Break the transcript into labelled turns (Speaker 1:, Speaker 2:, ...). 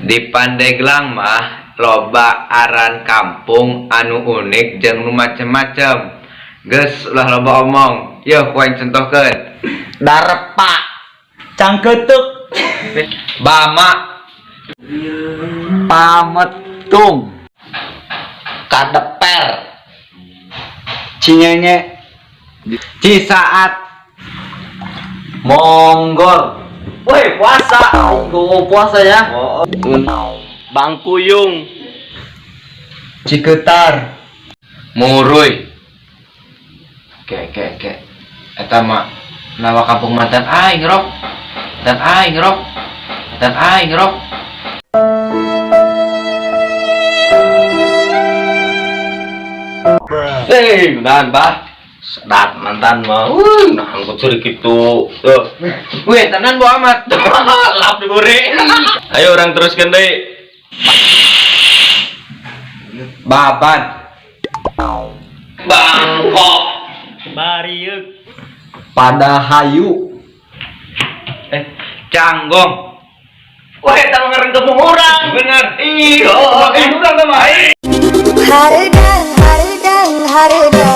Speaker 1: Di Pandeglang mah loba aran kampung anu unik jeung nu macem-macem. Geus ulah loba omong. Yeuh kuaing contohkeun.
Speaker 2: Darepa, cangkeuteuk,
Speaker 1: Bama,
Speaker 2: pametung, kadeper, cinyenge,
Speaker 1: Cisaat,
Speaker 2: monggor. Woi, puasa. Puasa ya.
Speaker 3: Bangkuyung,
Speaker 2: Ciketar,
Speaker 1: Muruy. Ke. Eta mah nama kampung mantan aing rok. Dan aing rok.
Speaker 3: nahan bah, sedat mantan mah, nahan kucuri gitu,
Speaker 1: Weh, tenan bo amat.
Speaker 3: lap di buri. Ayo orang teruskan deh.
Speaker 1: Baban,
Speaker 3: Bangkok,
Speaker 2: Bariuk, Padahayu,
Speaker 1: Canggong.
Speaker 3: wah kita mengerti tepung orang.
Speaker 1: Bener.
Speaker 3: Iya,
Speaker 1: Orang sama.
Speaker 4: Haridang, haridang, haridang.